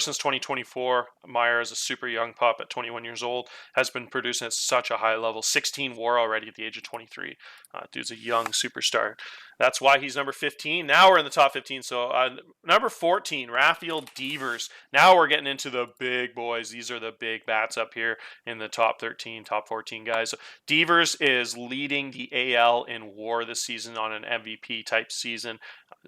since 2024. Meyer is a super young pup at 21 years old, has been producing at such a high level. 16 WAR already at the age of 23. Dude's a young superstar. That's why he's number 15. Now we're in the top 15. So number 14, Rafael Devers. Now we're getting into the big boys. These are the big bats up here in the top 13, top 14 guys. So Devers is leading the AL in WAR this season on an MVP type season.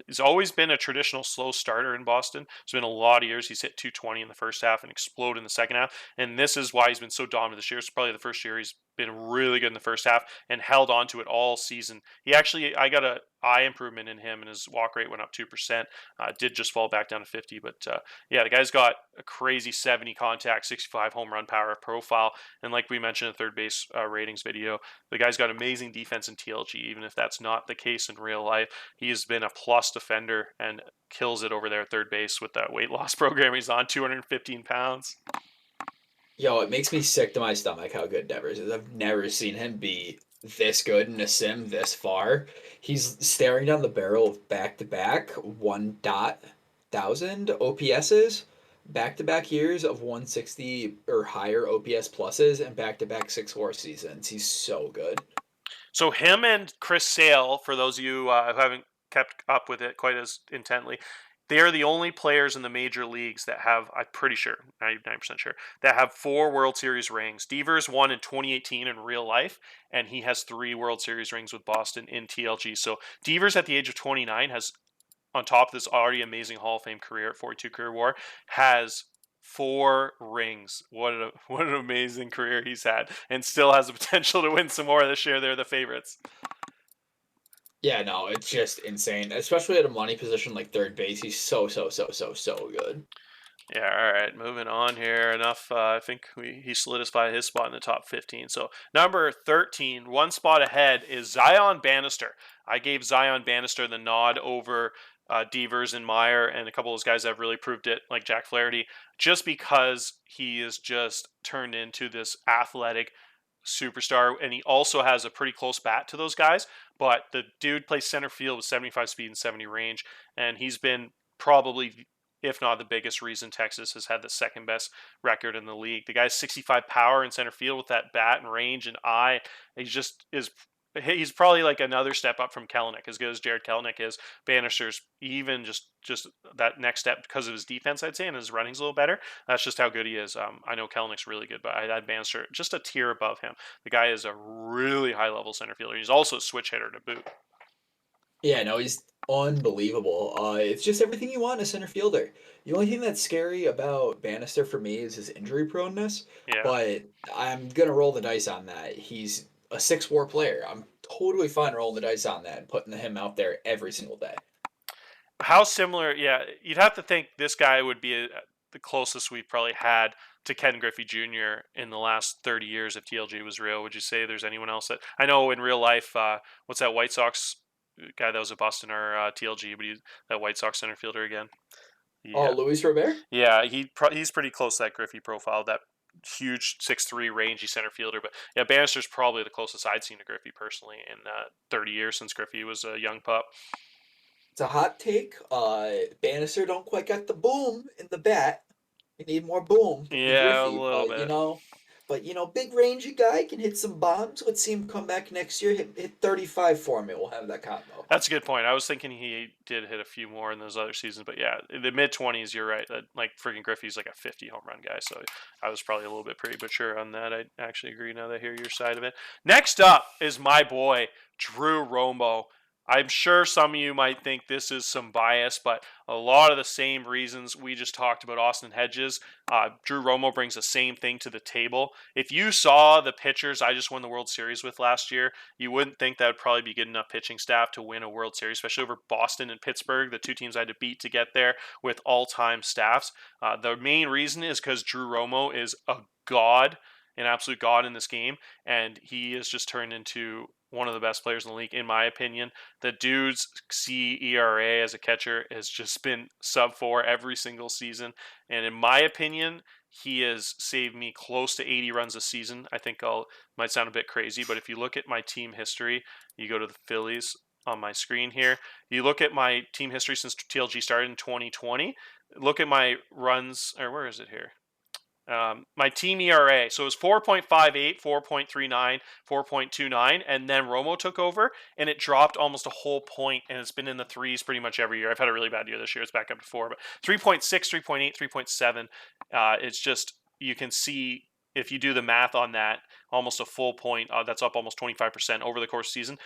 He's always been a traditional slow starter in Boston. It's been a lot of years. He's hit 220 in the first half and exploded in the second half. And this is why he's been so dominant this year. It's probably the first year he's been really good in the first half and held on to it all season. I got a eye improvement in him, and his walk rate went up 2%. Did just fall back down to 50, but yeah, the guy's got a crazy 70 contact, 65 home run power profile, and like we mentioned in the third base ratings video, the guy's got amazing defense in TLG. Even if that's not the case in real life, he has been a plus defender and kills it over there at third base with that weight loss program he's on, 215 pounds. Yo, it makes me sick to my stomach how good Devers is. I've never seen him be this good in a sim this far. He's staring down the barrel of back-to-back 1,000 OPSs, back-to-back years of 160 or higher OPS pluses, and back-to-back 6-4 seasons. He's so good. So him and Chris Sale, for those of you who haven't kept up with it quite as intently, they are the only players in the major leagues that have, I'm pretty sure, 99% sure, that have 4 World Series rings. Devers won in 2018 in real life, and he has 3 World Series rings with Boston in TLG. So Devers at the age of 29 has, on top of this already amazing Hall of Fame career at 42 career WAR, has 4 rings. What an amazing career he's had, and still has the potential to win some more this year. They're the favorites. Yeah, no, it's just insane. Especially at a money position like third base. He's so good. Yeah, all right, moving on here. Enough. I think he solidified his spot in the top 15. So number 13, one spot ahead, is Zion Bannister. I gave Zion Bannister the nod over Devers and Meyer and a couple of those guys that have really proved it, like Jack Flaherty, just because he is just turned into this athletic superstar, and he also has a pretty close bat to those guys. But the dude plays center field with 75 speed and 70 range, and he's been probably, if not the biggest reason Texas has had the second best record in the league. The guy's 65 power in center field with that bat and range and eye. He just is. He's probably like another step up from Kelenic. As good as Jared Kelenic is, Bannister's even just that next step because of his defense, I'd say, and his running's a little better. That's just how good he is. I know Kelnic's really good, but I'd add Bannister just a tier above him. The guy is a really high level center fielder. He's also a switch hitter to boot. Yeah, no, he's unbelievable. It's just everything you want in a center fielder. The only thing that's scary about Bannister for me is his injury proneness, Yeah. but I'm gonna roll the dice on that. He's a 6-war player. I'm totally fine rolling the dice on that and putting him out there every single day. How similar? Yeah, you'd have to think this guy would be the closest we've probably had to Ken Griffey Jr. in the last 30 years if TLG was real. Would you say there's anyone else that I know in real life? What's that White Sox guy that was at Boston or TLG? But he's that White Sox center fielder again. Oh, Yeah, Luis Robert? yeah. He's pretty close to that Griffey profile. That huge 6'3" rangy center fielder. But yeah, Bannister's probably the closest I'd seen to Griffey personally in 30 years since Griffey was a young pup. It's a hot take. Bannister don't quite got the boom in the bat. You need more boom in Yeah, a Griffey, little bit. big rangy guy can hit some bombs. Let's see him come back next year. Hit 35 for me. We'll have that combo. That's a good point. I was thinking he did hit a few more in those other seasons, but yeah, in the mid 20s, you're right. Like freaking Griffey's like a 50 home run guy, so I was probably a little bit premature on that. I actually agree now that I hear your side of it. Next up is my boy Drew Romo. I'm sure some of you might think this is some bias, but a lot of the same reasons we just talked about Austin Hedges, Drew Romo brings the same thing to the table. If you saw the pitchers I just won the World Series with last year, you wouldn't think that would probably be good enough pitching staff to win a World Series, especially over Boston and Pittsburgh, the two teams I had to beat to get there with all-time staffs. The main reason is because Drew Romo is a god, an absolute god in this game, and he has just turned into one of the best players in the league, in my opinion. The dude's CERA as a catcher has just been sub 4 every single season. And in my opinion, he has saved me close to 80 runs a season. I think might sound a bit crazy, but if you look at my team history, you go to the Phillies on my screen here. You look at my team history since TLG started in 2020. look at my runs, or where is it here? My team ERA. So it was 4.58, 4.39, 4.29, and then Romo took over, and it dropped almost a whole point, and it's been in the threes pretty much every year. I've had a really bad year this year. It's back up to 4, but 3.6, 3.8, 3.7. It's just, you can see if you do the math on that, almost a full point. That's up almost 25% over the course of the season.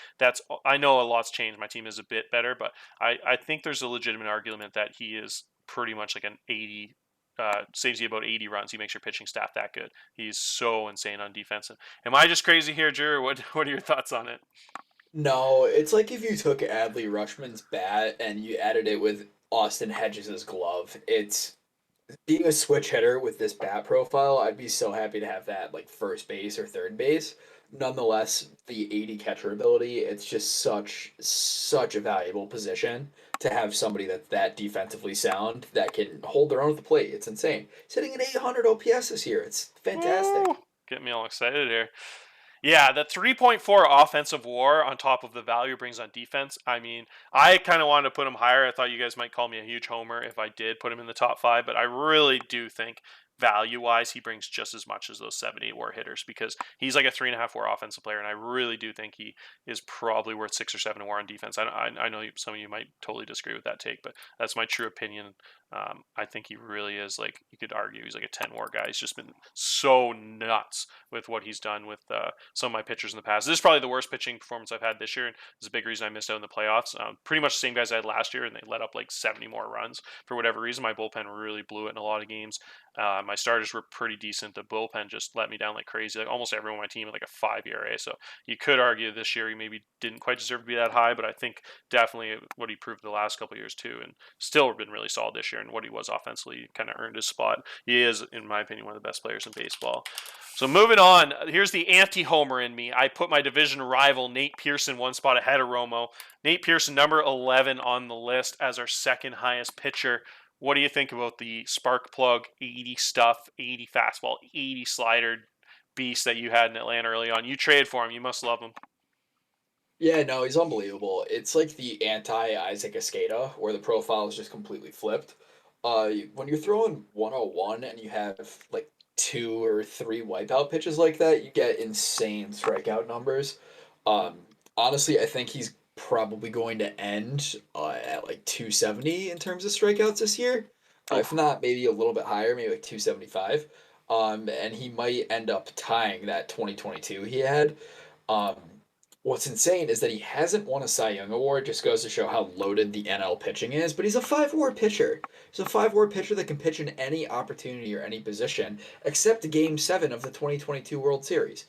I know a lot's changed. My team is a bit better, but I think there's a legitimate argument that he is pretty much like an 80 saves you about 80 runs. He makes your pitching staff that good. He's so insane on defense. Am I just crazy here, Drew? What are your thoughts on it? No, it's like if you took Adley Rutschman's bat and you added it with Austin Hedges' glove. It's being a switch hitter with this bat profile, I'd be so happy to have that like first base or third base. Nonetheless, the 80 catcher ability, it's just such a valuable position to have somebody that's that defensively sound that can hold their own at the plate. It's insane. He's hitting an 800 OPS this year. It's fantastic. Woo! Get me all excited here. Yeah, the 3.4 offensive WAR on top of the value brings on defense. I mean, I kind of wanted to put him higher. I thought you guys might call me a huge homer if I did put him in the top 5, but I really do think value-wise he brings just as much as those 7-8 WAR hitters, because he's like a 3.5 WAR offensive player, and I really do think he is probably worth 6 or 7 WAR on defense. I know some of you might totally disagree with that take, but that's my true opinion. I think he really is, like, you could argue he's like a 10 WAR guy. He's just been so nuts with what he's done with some of my pitchers in the past. This is probably the worst pitching performance I've had this year, and this is a big reason I missed out in the playoffs. Pretty much the same guys I had last year, and they let up like 70 more runs for whatever reason. My bullpen really blew it in a lot of games. My starters were pretty decent. The bullpen just let me down like crazy. Like almost everyone on my team had like a 5 ERA. So you could argue this year he maybe didn't quite deserve to be that high, but I think definitely what he proved the last couple of years too, and still been really solid this year. And what he was offensively kind of earned his spot. He is, in my opinion, one of the best players in baseball. So moving on, here's the anti-homer in me. I put my division rival Nate Pearson one spot ahead of Romo. Nate Pearson, number 11 on the list as our second highest pitcher. What do you think about the spark plug 80 stuff, 80 fastball, 80 slider beast that you had in Atlanta early on? You traded for him. You must love him. Yeah, no, he's unbelievable. It's like the anti Isaac Escada, where the profile is just completely flipped. When you're throwing 101 and you have like 2 or 3 wipeout pitches like that, you get insane strikeout numbers. Um, Honestly, I think he's probably going to end at like 270 in terms of strikeouts this year. If Oof. not, maybe a little bit higher, maybe like 275. And he might end up tying that 2022 he had. Um, What's insane is that he hasn't won a Cy Young award. Just goes to show how loaded the NL pitching is. But he's a 5 WAR pitcher. He's a 5 WAR pitcher that can pitch in any opportunity or any position, except Game 7 of the 2022 World Series.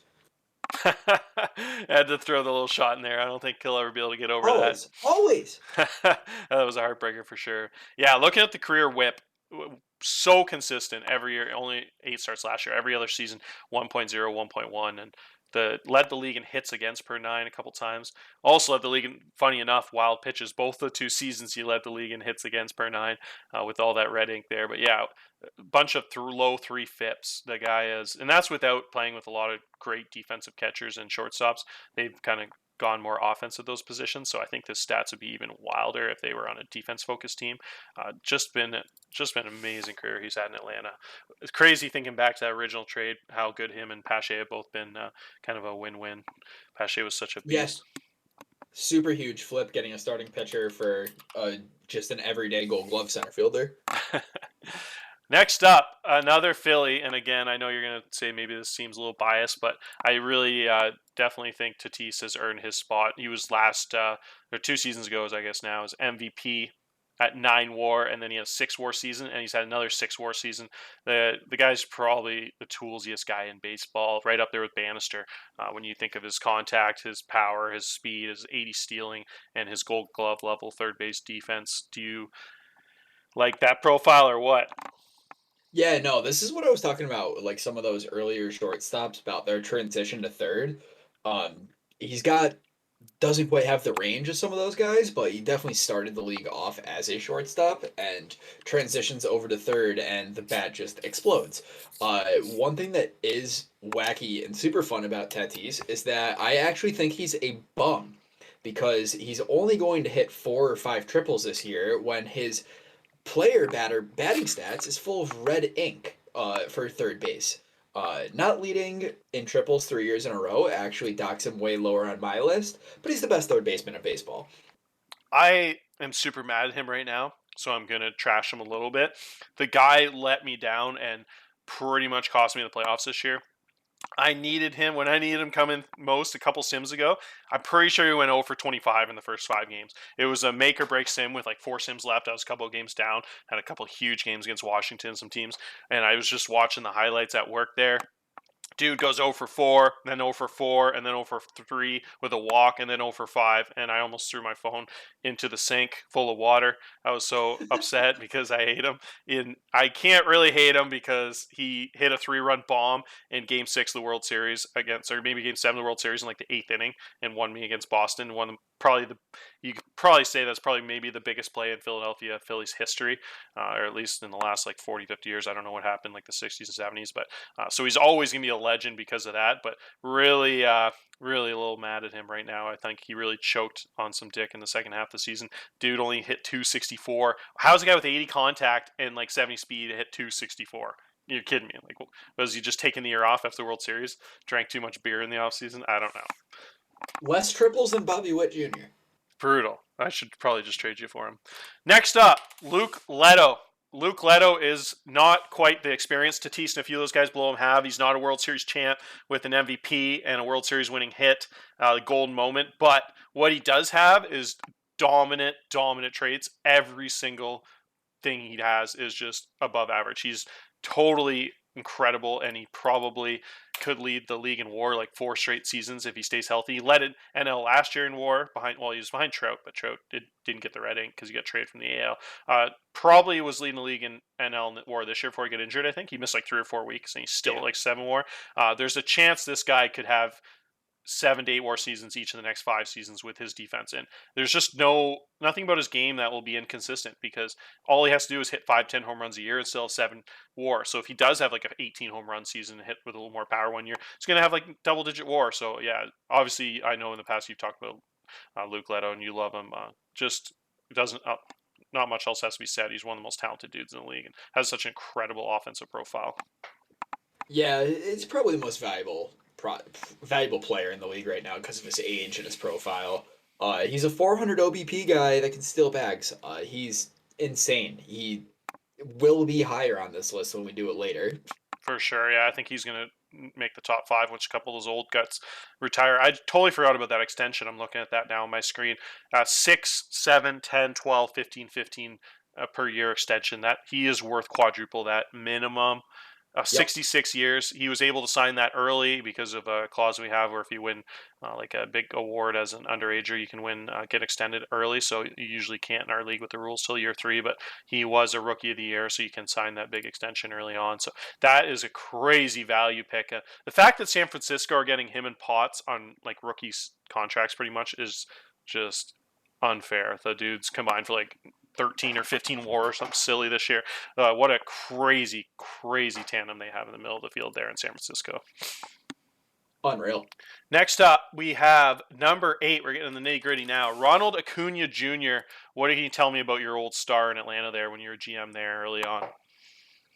I had to throw the little shot in there. I don't think he'll ever be able to get over that. Always, always. That was a heartbreaker for sure. Yeah, looking at the career whip, so consistent every year. Only 8 starts last year. Every other season, 1.0, 1.1, and led the league in hits against per 9 a couple times. Also led the league in, funny enough, wild pitches. Both the 2 seasons he led the league in hits against per 9 with all that red ink there. But yeah, a bunch of low 3 FIPS. The guy is, and that's without playing with a lot of great defensive catchers and shortstops. They've kind of gone more offense at those positions, so I think the stats would be even wilder if they were on a defense-focused team. Just been an amazing career he's had in Atlanta. It's crazy thinking back to that original trade, how good him and Pache have both been. Kind of a win-win. Pache was such a Yeah, beast. super huge flip getting a starting pitcher for just an everyday Gold Glove center fielder. Next up, another Philly, and again, I know you're going to say maybe this seems a little biased, but I really definitely think Tatis has earned his spot. He was or 2 seasons ago, as I guess now, as MVP at 9 WAR, and then he had a 6 WAR season, and he's had another 6 WAR season. The guy's probably the toolsiest guy in baseball, right up there with Bannister. When you think of his contact, his power, his speed, his 80 stealing, and his Gold Glove level third base defense, do you like that profile or what? Yeah, no, this is what I was talking about, like some of those earlier shortstops about their transition to third. He's got doesn't quite have the range of some of those guys, but he definitely started the league off as a shortstop and transitions over to third, and the bat just explodes. One thing that is wacky and super fun about Tatis is that I actually think he's a bum because he's only going to hit 4 or 5 triples this year when his player batting stats is full of red ink for third base. Not leading in triples 3 years in a row actually docks him way lower on my list, but he's the best third baseman in baseball. I am super mad at him right now, so I'm going to trash him a little bit. The guy let me down and pretty much cost me the playoffs this year. I needed him when I needed him coming most a couple sims ago. I'm pretty sure he went 0 for 25 in the first 5 games. It was a make or break sim with like 4 sims left. I was a couple of games down, had a couple of huge games against Washington, some teams, and I was just watching the highlights at work there. Dude goes 0 for 4, then 0 for 4, and then 0 for 3 with a walk, and then 0 for 5. And I almost threw my phone into the sink full of water. I was so upset because I hate him. I can't really hate him because he hit a 3-run bomb in Game 6 of the World Series against, or maybe Game 7 of the World Series in like the 8th inning, and won me against Boston. You could probably say that's probably maybe the biggest play in Philadelphia Phillies history, or at least in the last like 40, 50 years. I don't know what happened like the 60s and 70s, but so he's always going to be a legend because of that. But really, really a little mad at him right now. I think he really choked on some dick in the second half of the season. Dude only hit 264. How's a guy with 80 contact and like 70 speed hit 264? You're kidding me. Like, was he just taking the year off after the World Series? Drank too much beer in the offseason? I don't know. Less triples than Bobby Witt Jr. Brutal. I should probably just trade you for him. Next up, Luke Leto. Luke Leto is not quite the experience Tatis and a few of those guys below him have. He's not a World Series champ with an MVP and a World Series winning hit, the golden moment. But what he does have is dominant traits. Every single thing he has is just above average. He's totally incredible, and he probably could lead the league in WAR like 4 straight seasons if he stays healthy. He led it NL last year in WAR he was behind Trout, but Trout didn't get the red ink because he got traded from the AL. Probably was leading the league in NL WAR this year before he got injured. I think he missed like 3 or 4 weeks, and he's still at like 7 WAR. There's a chance this guy could have 7 to 8 WAR seasons each in the next 5 seasons with his defense in. There's just nothing about his game that will be inconsistent because all he has to do is hit 5-10 home runs a year and still have 7 WAR. So if he does have like an 18 home run season hit with a little more power one year, he's going to have like double digit WAR. So yeah, obviously I know in the past you've talked about Luke Leto and you love him. Just doesn't not much else has to be said. He's one of the most talented dudes in the league and has such an incredible offensive profile. Yeah, it's probably the most valuable player in the league right now because of his age and his profile. He's a 400 OBP guy that can steal bags. He's insane. He will be higher on this list when we do it later. For sure, yeah. I think he's going to make the top 5 once a couple of those old guts retire. I totally forgot about that extension. I'm looking at that now on my screen. 6, 7, 10, 12, 15, 15 per year extension. That he is worth quadruple that minimum. 66 years. He was able to sign that early because of a clause we have where if you win like a big award as an underager, you can get extended early. So you usually can't in our league with the rules till year 3, but he was a rookie of the year, so you can sign that big extension early on. So that is a crazy value pick. The fact that San Francisco are getting him and Potts on like rookie contracts pretty much is just unfair. The dudes combined for like 13 or 15 WAR or something silly this year. What a crazy tandem they have in the middle of the field there in San Francisco. Unreal. Next up, we have number 8. We're getting in the nitty gritty now. Ronald Acuna Jr. What can you tell me about your old star in Atlanta there when you were GM there early on?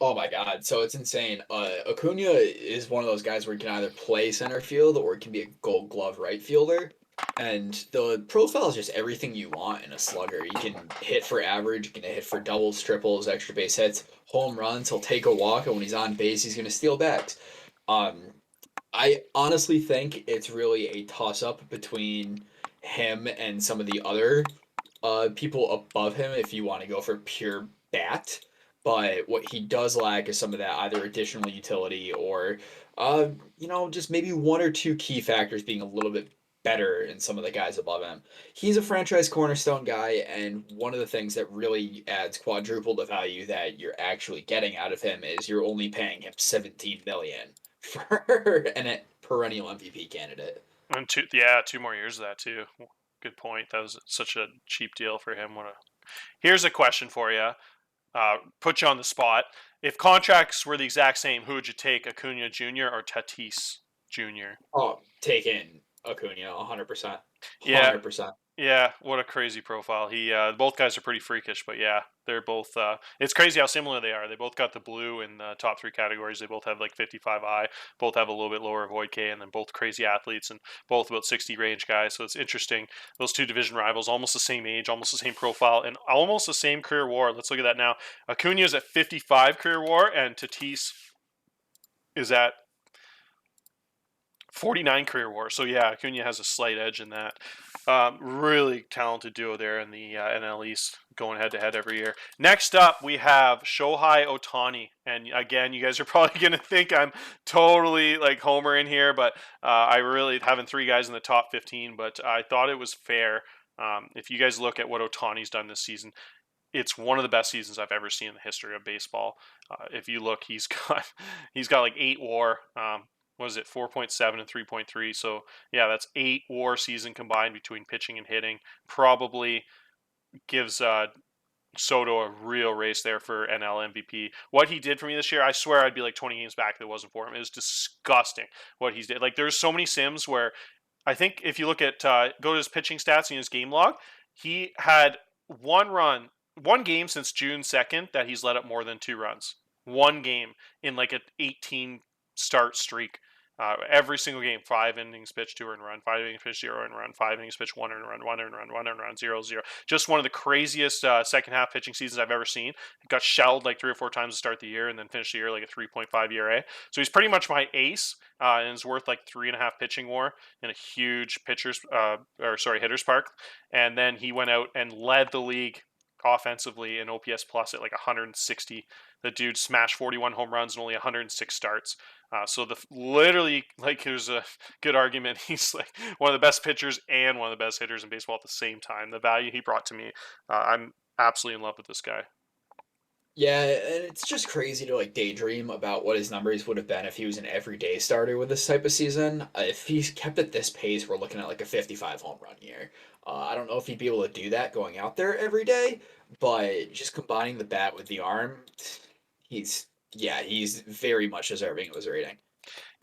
Oh my God. So it's insane. Acuna is one of those guys where he can either play center field or can be a gold glove right fielder. And the profile is just everything you want in a slugger. You can hit for average, you can hit for doubles, triples, extra base hits, home runs. He'll take a walk, and when he's on base, he's going to steal bags. Um, I honestly think it's really a toss up between him and some of the other people above him if you want to go for pure bat. But what he does lack is some of that either additional utility or, just maybe 1 or 2 key factors being a little bit better in some of the guys above him. He's a franchise cornerstone guy, and one of the things that really adds quadruple the value that you're actually getting out of him is you're only paying him 17 million for a perennial MVP candidate. And 2 more years of that too. Good point. That was such a cheap deal for him. Here's a question for you. Put you on the spot. If contracts were the exact same, who would you take, Acuna Jr. or Tatis Jr.? Oh, taking Acuna 100%. Yeah, 100%. Yeah, what a crazy profile. Both guys are pretty freakish, but yeah, they're both. It's crazy how similar they are. They both got the blue in the top three categories. They both have like 55 I. Both have a little bit lower avoid K, and then both crazy athletes and both about 60 range guys. So it's interesting. Those two division rivals, almost the same age, almost the same profile, and almost the same career WAR. Let's look at that now. Acuna's at 55 career WAR, and Tatis is at 49 career WAR. So yeah, Acuna has a slight edge in that. Really talented duo there in the NL East, going head to head every year. Next up, we have Shohei Ohtani, and again, you guys are probably going to think I'm totally like Homer in here, but I really having three guys in the top 15. But I thought it was fair. If you guys look at what Ohtani's done this season, it's one of the best seasons I've ever seen in the history of baseball. If you look, he's got like 8 WAR. What is it, 4.7 and 3.3? So yeah, that's 8 WAR season combined between pitching and hitting. Probably gives Soto a real race there for NL MVP. What he did for me this year, I swear I'd be like 20 games back if it wasn't for him. It was disgusting what he did. Like there's so many sims where I think if you look at go to his pitching stats and his game log, he had one game since June 2nd that he's let up more than 2 runs. One game in like an 18 start streak. Every single game, 5 innings pitched, 2 earned run, 5 innings pitched, 0 earned run, 5 innings pitched, 1 earned run, 1 earned run, 1 earned run, 0-0. Just one of the craziest second half pitching seasons I've ever seen. Got shelled like 3 or 4 times to start the year, and then finished the year like a 3.5 ERA. So he's pretty much my ace, and is worth like 3.5 pitching WAR in a huge hitters park. And then he went out and led the league offensively in OPS plus at like 160. The dude smashed 41 home runs and only 106 starts. So literally, like, there's a good argument. He's like one of the best pitchers and one of the best hitters in baseball at the same time. The value he brought to me, I'm absolutely in love with this guy. Yeah, and it's just crazy to like daydream about what his numbers would have been if he was an everyday starter with this type of season. If he's kept at this pace, we're looking at like a 55 home run year. I don't know if he'd be able to do that going out there every day, but just combining the bat with the arm, he's very much deserving of his rating.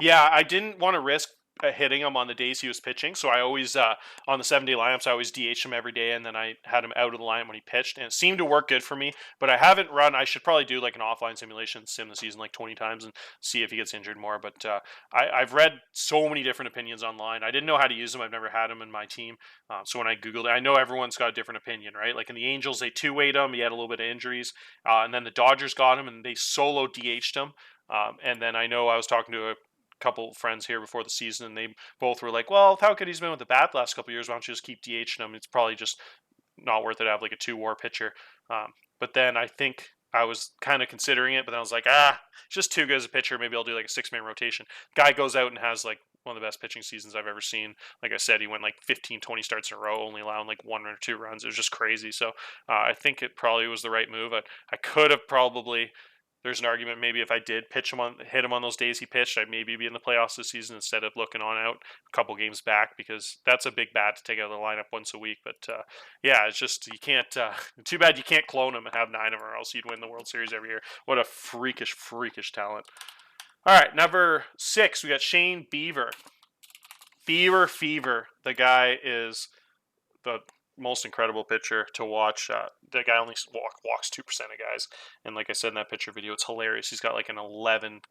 Yeah, I didn't want to risk hitting him on the days he was pitching, so I always on the 7-day lineups I always DH him every day, and then I had him out of the lineup when he pitched, and it seemed to work good for me. But I haven't run. I should probably do like an offline simulation, sim the season like 20 times, and see if he gets injured more. But I've read so many different opinions online. I didn't know how to use him. I've never had him in my team, so when I googled it, I know everyone's got a different opinion, right? Like in the Angels, they two-weight him. He had a little bit of injuries, and then the Dodgers got him, and they solo DH'd him. And then I know I was talking to a couple friends here before the season, and they both were like, "Well, how could he's been with the bat the last couple of years? Why don't you just keep DHing him? It's probably just not worth it to have like a 2 WAR pitcher." But then I think I was kind of considering it, but then I was like, it's just too good as a pitcher. Maybe I'll do like a 6-man rotation. Guy goes out and has like one of the best pitching seasons I've ever seen. Like I said, he went like 15, 20 starts in a row, only allowing like 1 or 2 runs. It was just crazy. So I think it probably was the right move. I could have probably there's an argument maybe if I did hit him on those days he pitched, I'd maybe be in the playoffs this season instead of looking on out a couple games back, because that's a big bat to take out of the lineup once a week. But yeah, it's just you can't. Too bad you can't clone him and have 9 of them, or else you'd win the World Series every year. What a freakish talent! All right, number 6, we got Shane Bieber. Bieber fever. The guy is the most incredible pitcher to watch. The guy only walks 2% of guys, and like I said in that pitcher video, it's hilarious. He's got like an 11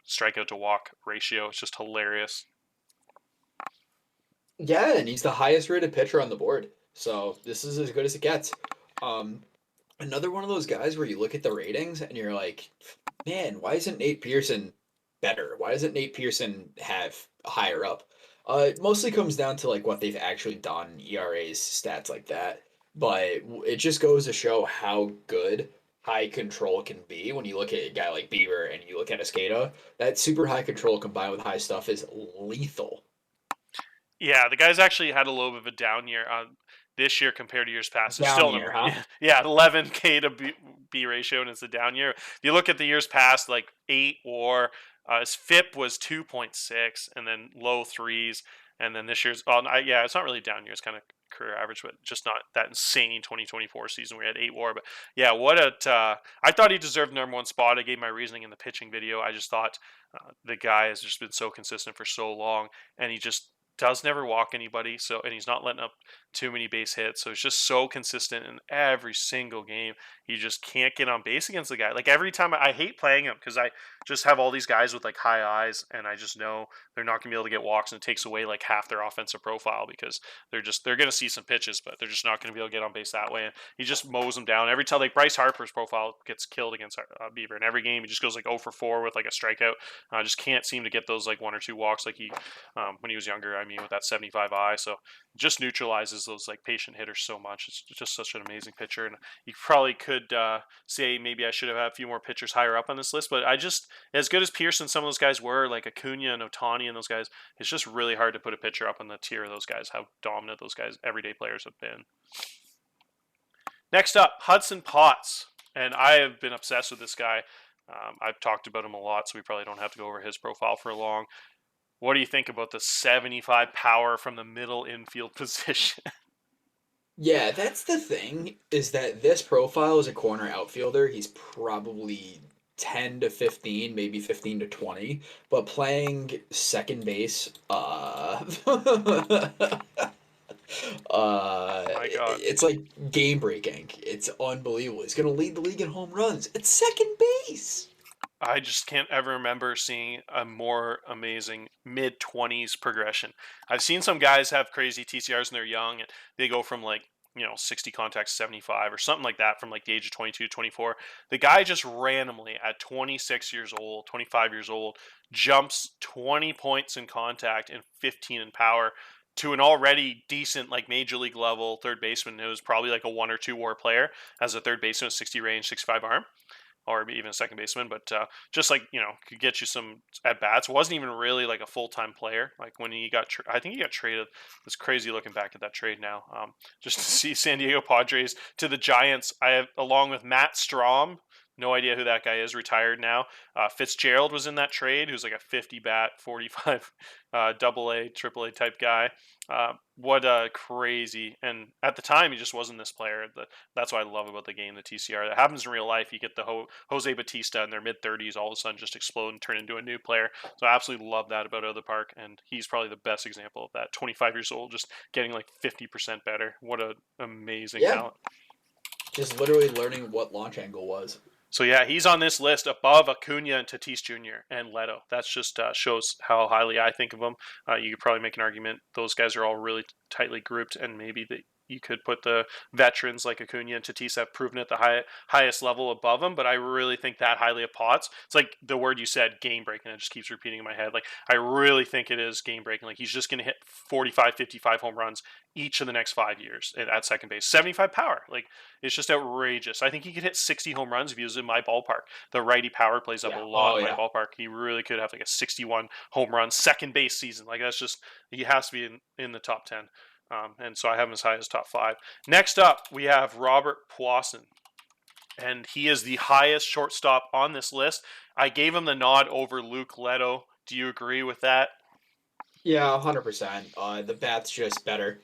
strikeout to walk ratio. It's just hilarious. Yeah, and he's the highest rated pitcher on the board. So this is as good as it gets. Um, Another one of those guys where you look at the ratings and you're like, man, why isn't Nate Pearson better? Why doesn't Nate Pearson have higher up? It mostly comes down to like what they've actually done, ERAs, stats like that. But it just goes to show how good high control can be when you look at a guy like Bieber and you look at Escada. That super high control combined with high stuff is lethal. Yeah, the guy's actually had a little bit of a down year this year compared to years past. It's Down still year, number huh? yeah 11K to B ratio, and it's a down year. If you look at the years past, like 8 WAR, his FIP was 2.6, and then low threes, and then this year's yeah, it's not really down year. It's kind of career average, but just not that insane 2024 season where he had 8 WAR. But yeah, I thought he deserved the number 1 spot. I gave my reasoning in the pitching video. I just thought the guy has just been so consistent for so long, and he just does never walk anybody, and he's not letting up too many base hits. So he's just so consistent in every single game. You just can't get on base against the guy. Like every time I hate playing him because I just have all these guys with like high eyes, and I just know they're not gonna be able to get walks, and it takes away like half their offensive profile because they're gonna see some pitches, but they're just not gonna be able to get on base that way. And he just mows them down every time. Like Bryce Harper's profile gets killed against Bieber in every game. He just goes like 0 for 4 with like a strikeout. I just can't seem to get those like 1 or 2 walks like he when he was younger. I mean, with that 75 eye, so just neutralizes those like patient hitters so much. It's just such an amazing pitcher, and you probably could say maybe I should have had a few more pitchers higher up on this list, but I just as good as Pearson, some of those guys were like Acuna and Ohtani and those guys. It's just really hard to put a pitcher up on the tier of those guys. How dominant those guys, everyday players, have been. Next up, Hudson Potts, and I have been obsessed with this guy. I've talked about him a lot, so we probably don't have to go over his profile for long. What do you think about the 75 power from the middle infield position? Yeah, that's the thing, is that this profile as a corner outfielder, he's probably 10 to 15, maybe 15 to 20, but playing second base, My God. it's like game breaking. It's unbelievable. He's gonna lead the league in home runs at second base. I just can't ever remember seeing a more amazing mid 20s progression. I've seen some guys have crazy TCRs when they're young and they go from like, 60 contacts, 75 or something like that from like the age of 22, 24. The guy just randomly at 26 years old, 25 years old, jumps 20 points in contact and 15 in power to an already decent like major league level third baseman who's probably like a 1 or 2 WAR player as a third baseman with 60 range, 65 arm or even a second baseman, but just like could get you some at bats. Wasn't even really like a full time player. Like when he got, I think he got traded. It's crazy looking back at that trade now. Just to see San Diego Padres to the Giants. I have along with Matt Strom. No idea who that guy is. Retired now. Fitzgerald was in that trade. Who's like a 50 bat, 45 double A, triple A type guy. What a crazy, and at the time he just wasn't this player. That's what I love about the game, the TCR. That happens in real life. You get the Jose Batista in their mid 30s, all of a sudden just explode and turn into a new player. So I absolutely love that about Other Park, and he's probably the best example of that. 25 years old, just getting like 50% better. What an amazing Yeah, talent. just literally learning what launch angle was. So yeah, he's on this list above Acuna and Tatis Jr. and Leto. That's just shows how highly I think of them. You could probably make an argument those guys are all really tightly grouped, and maybe you could put the veterans like Acuna and Tatis have proven at the highest level above them. But I really think that highly of Potts. It's like the word you said, game breaking. It just keeps repeating in my head. Like I really think it is game breaking. Like he's just going to hit 45, 55 home runs each of the next 5 years at second base. 75 power. Like it's just outrageous. I think he could hit 60 home runs if he was in my ballpark. The righty power plays up a Yeah. lot Oh in my yeah. ballpark. He really could have like a 61 home run second base season. Like that's just he has to be in the top 10. And so I have him as high as top 5. Next up, we have Robert Puason, and he is the highest shortstop on this list. I gave him the nod over Luke Leto. Do you agree with that? Yeah, 100%. The bat's just better.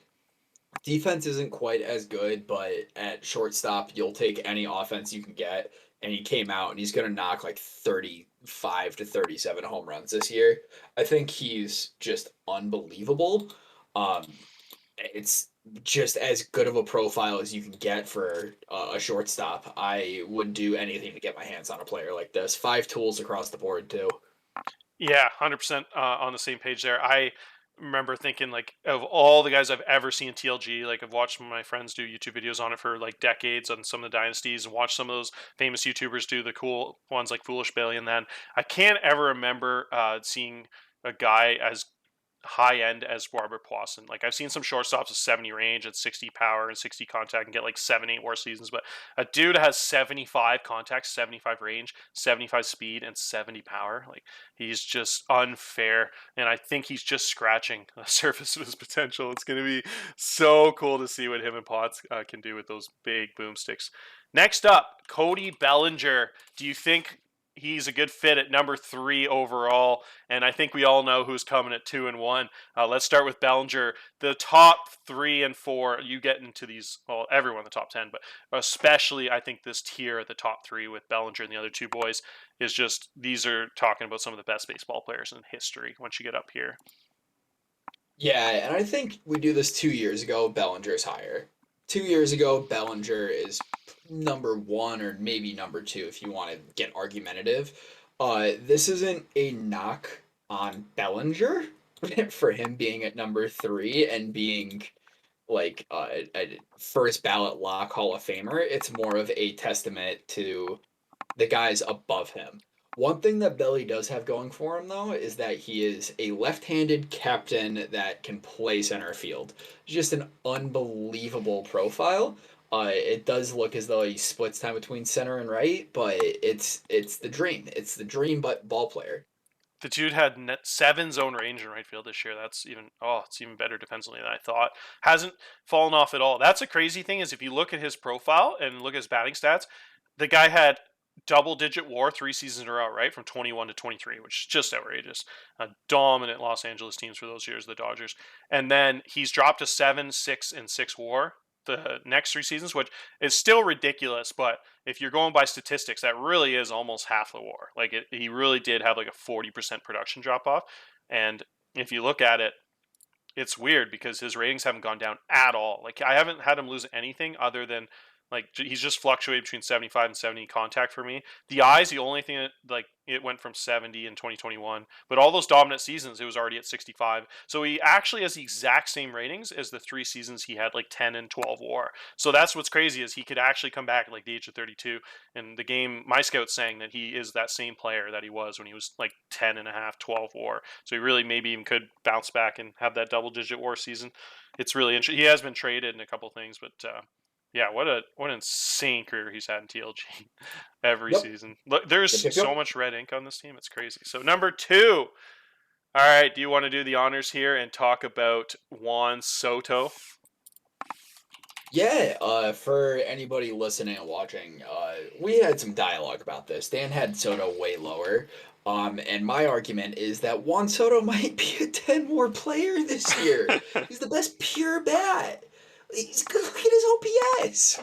Defense isn't quite as good, but at shortstop, you'll take any offense you can get. And he came out and he's going to knock like 35 to 37 home runs this year. I think he's just unbelievable. It's just as good of a profile as you can get for a shortstop. I would do anything to get my hands on a player like this. 5 tools across the board, too. Yeah, 100% on the same page there. I remember thinking like of all the guys I've ever seen TLG, like I've watched some of my friends do YouTube videos on it for like decades on some of the dynasties and watched some of those famous YouTubers do the cool ones like Foolish Billy, and then I can't ever remember seeing a guy as high end as Robert Puason. Like I've seen some shortstops with 70 range and 60 power and 60 contact and get like 7, 8 WAR seasons, but a dude has 75 contact, 75 range, 75 speed, and 70 power. Like he's just unfair, and I think he's just scratching the surface of his potential. It's going to be so cool to see what him and Potts can do with those big boomsticks. Next up, Cody Bellinger. Do you think he's a good fit at number 3 overall? And I think we all know who's coming at 2 and 1. Let's start with Bellinger. The top 3 and 4, you get into these, well, everyone in the top 10, but especially I think this tier at the top 3 with Bellinger and the other 2 boys is just, these are talking about some of the best baseball players in history once you get up here. Yeah, and I think we do this 2 years ago. Bellinger's higher. 2 years ago, Bellinger is number one or maybe number two if you want to get argumentative. This isn't a knock on Bellinger for him being at number three and being like a first ballot lock Hall of Famer. It's more of a testament to the guys above him. One thing that Belly does have going for him, though, is that he is a left handed captain that can play center field. Just an unbelievable profile. It does look as though he splits time between center and right, but it's the dream. It's the dream, but ball player. The dude had 7 zone range in right field this year. It's even better defensively than I thought. Hasn't fallen off at all. That's a crazy thing is if you look at his profile and look at his batting stats, the guy had double-digit WAR 3 seasons in a row, right, from 21 to 23, which is just outrageous. Dominant Los Angeles teams for those years, the Dodgers, and then he's dropped to 7, 6, and 6 WAR the next 3 seasons, which is still ridiculous, but if you're going by statistics, that really is almost half the WAR. He really did have like a 40% production drop off, and if you look at it, it's weird because his ratings haven't gone down at all. Like I haven't had him lose anything other than like he's just fluctuated between 75 and 70 contact for me. The eyes, the only thing that like it went from 70 in 2021, but all those dominant seasons it was already at 65. So he actually has the exact same ratings as the 3 seasons he had like 10 and 12 WAR. So that's what's crazy is he could actually come back at like the age of 32. And the game, my scout's saying that he is that same player that he was when he was like 10 and a half, 12 WAR. So he really maybe even could bounce back and have that double digit WAR season. It's really interesting. He has been traded in a couple things, but yeah, what an insane career he's had in TLG every Yep. season. Look, there's Yep. Yep. so Yep. much red ink on this team. It's crazy. So number 2. All right, do you want to do the honors here and talk about Juan Soto? Yeah, for anybody listening and watching, we had some dialogue about this. Dan had Soto way lower. And my argument is that Juan Soto might be a 10 more player this year. He's the best pure bat. Look at his OPS.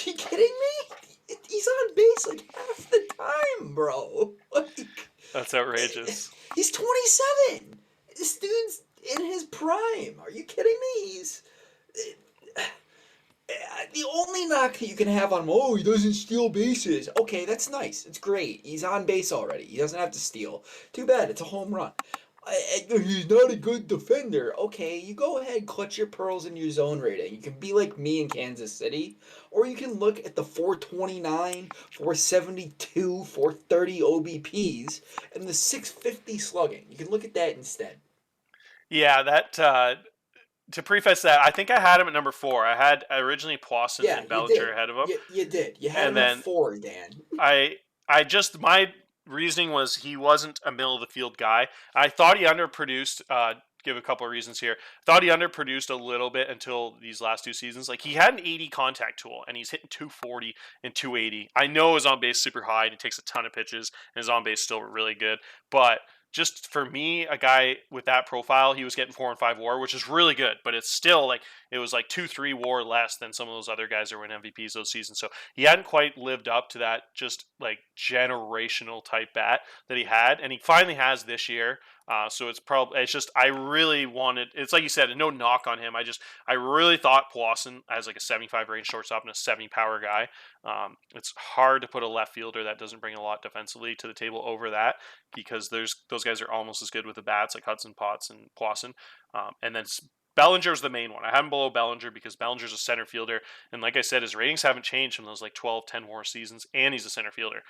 You kidding me? He's on base like half the time, bro. Like, That's outrageous. he's 27. This dude's in his prime. Are you kidding me? The only knock you can have on him, oh, he doesn't steal bases. Okay, that's nice. It's great. He's on base already. He doesn't have to steal. Too bad. It's a home run. He's not a good defender. Okay, you go ahead, clutch your pearls in your zone rating. You can be like me in Kansas City, or you can look at the 429, 472, 430 OBPs and the 650 slugging. You can look at that instead. Yeah, that to preface that, I think I had him at number 4. I had originally Puason Yeah, and you Bellinger did. ahead of him, You did. You had and him at then four, Dan. I I just my reasoning was he wasn't a middle of the field guy. I thought he underproduced. Give a couple of reasons here. Thought he underproduced a little bit until these last 2 seasons. Like he had an 80 contact tool and he's hitting 240 and 280. I know his on base super high and he takes a ton of pitches and his on base still really good, but just for me, a guy with that profile, he was getting 4 and 5 WAR, which is really good, but it's still like it was like 2-3 WAR less than some of those other guys that were in MVPs those seasons. So he hadn't quite lived up to that just like generational type bat that he had, and he finally has this year. So it's just I really wanted. It's like you said, no knock on him. I really thought Puason as like a 75 range shortstop and a 70 power guy. It's hard to put a left fielder that doesn't bring a lot defensively to the table over that because those guys are almost as good with the bats like Hudson Potts and Puason. And then Bellinger's the main one. I have him below Bellinger because Bellinger's a center fielder. And like I said, his ratings haven't changed from those like 12, 10 WAR seasons. And he's a center fielder.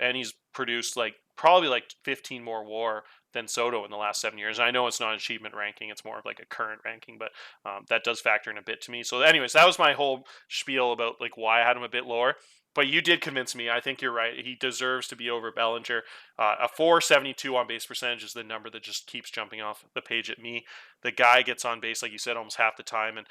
And he's produced like probably like 15 more WAR than Soto in the last 7 years. And I know it's not an achievement ranking. It's more of like a current ranking, but that does factor in a bit to me. So anyways, that was my whole spiel about like why I had him a bit lower. But you did convince me. I think you're right. He deserves to be over Bellinger. A 472 on base percentage is the number that just keeps jumping off the page at me. The guy gets on base, like you said, almost half the time. And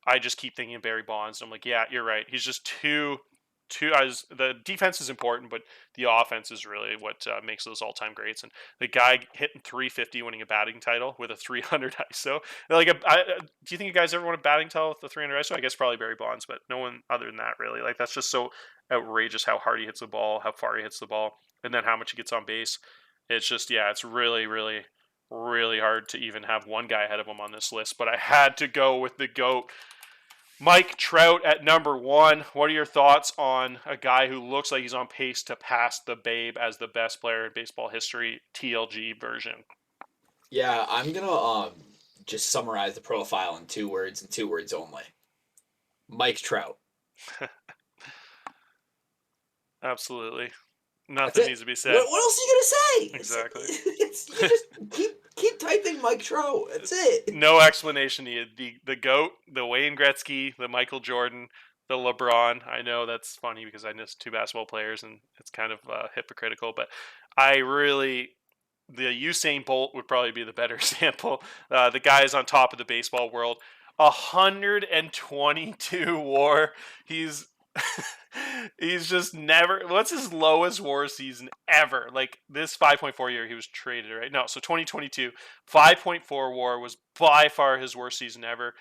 I just keep thinking of Barry Bonds. And I'm like, yeah, you're right. He's just the defense is important, but the offense is really what makes those all-time greats. And the guy hitting 350, winning a batting title with a 300 ISO. Do you think you guys ever won a batting title with the 300 ISO? I guess probably Barry Bonds, but no one other than that really. Like that's just so outrageous how hard he hits the ball, how far he hits the ball, and then how much he gets on base. It's just yeah, it's really really really hard to even have one guy ahead of him on this list, but I had to go with the GOAT. Mike Trout at number 1. What are your thoughts on a guy who looks like he's on pace to pass the Babe as the best player in baseball history, TLG version? Yeah, I'm gonna just summarize the profile in 2 words and 2 words only. Mike Trout. Absolutely. That's Nothing it. needs to be said. What else are you gonna say? Exactly. It's you just keep typing Mike Trout. That's it. No explanation needed. The GOAT, the Wayne Gretzky, the Michael Jordan, the LeBron. I know that's funny because I know 2 basketball players and it's kind of hypocritical, but I really the Usain Bolt would probably be the better example. The guy is on top of the baseball world. 122 WAR. He's he's just never. What's his lowest WAR season ever? Like this 5.4 year, he was traded, right? No, so 2022, 5.4 WAR was by far his worst season ever.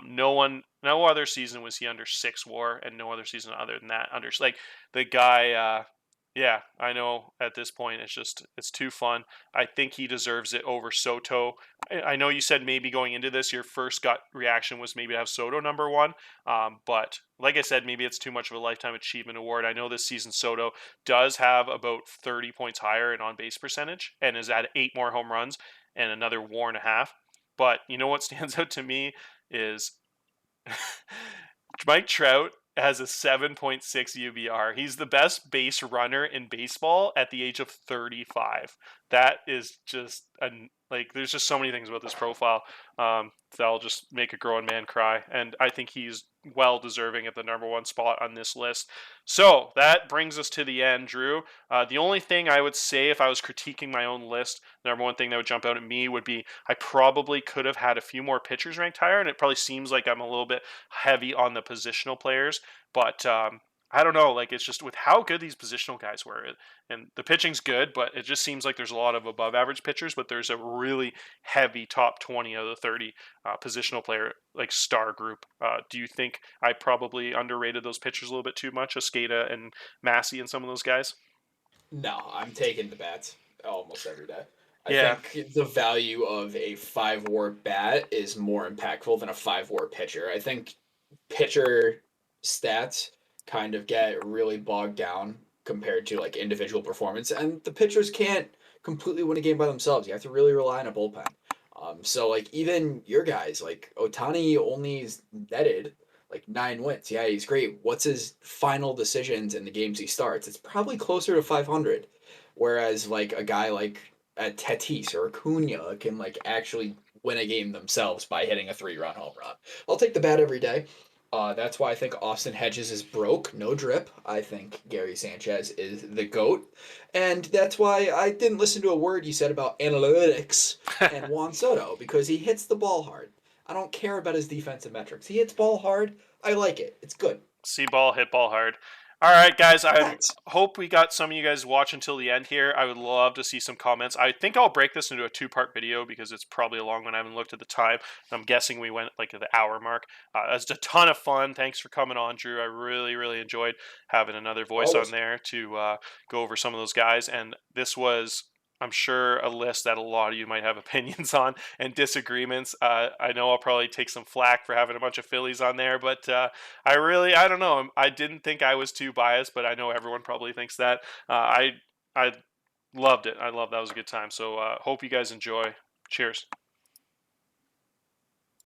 No other season was he under 6 WAR, and no other season other than that under like the guy. Yeah, I know at this point it's too fun. I think he deserves it over Soto. I know you said maybe going into this, your first gut reaction was maybe to have Soto number 1. But like I said, maybe it's too much of a lifetime achievement award. I know this season Soto does have about 30 points higher in on base percentage and is at 8 more home runs and another WAR and a half. But you know what stands out to me is Mike Trout has a 7.6 UBR. He's the best base runner in baseball at the age of 35. That is just like there's just so many things about this profile that'll just make a grown man cry, and I think he's well deserving of the number 1 spot on this list. So that brings us to the end, Drew. The only thing I would say if I was critiquing my own list, the number 1 thing that would jump out at me would be I probably could have had a few more pitchers ranked higher, and it probably seems like I'm a little bit heavy on the positional players, but I don't know. Like it's just with how good these positional guys were, and the pitching's good, but it just seems like there's a lot of above average pitchers, but there's a really heavy top 20 of the 30 positional player like star group. Do you think I probably underrated those pitchers a little bit too much, Escada and Massey and some of those guys? No, I'm taking the bats almost every day. I Yeah, think the value of a 5 WAR bat is more impactful than a 5 WAR pitcher. I think pitcher stats kind of get really bogged down compared to like individual performance, and the pitchers can't completely win a game by themselves. You have to really rely on a bullpen. So like even your guys, like Ohtani only netted like 9 wins. Yeah, he's great. What's his final decisions in the games he starts? It's probably closer to 500. Whereas like a guy like Tatis or Acuna can like actually win a game themselves by hitting a 3-run home run. I'll take the bat every day. That's why I think Austin Hedges is broke, no drip. I think Gary Sanchez is the GOAT. And that's why I didn't listen to a word you said about analytics and Juan Soto, because he hits the ball hard. I don't care about his defensive metrics. He hits ball hard. I like it. It's good. see ball, hit ball hard. All right, guys. I Facts. hope we got some of you guys watch until the end here. I would love to see some comments. I think I'll break this into a 2-part video because it's probably a long one. I haven't looked at the time. I'm guessing we went like at the hour mark. It's a ton of fun. Thanks for coming on, Drew. I really, really enjoyed having another voice on Always. there to go over some of those guys. And this was, I'm sure, a list that a lot of you might have opinions on and disagreements. I know I'll probably take some flack for having a bunch of Phillies on there, but I don't know. I didn't think I was too biased, but I know everyone probably thinks that. I loved it. I love that. It was a good time. So hope you guys enjoy. Cheers.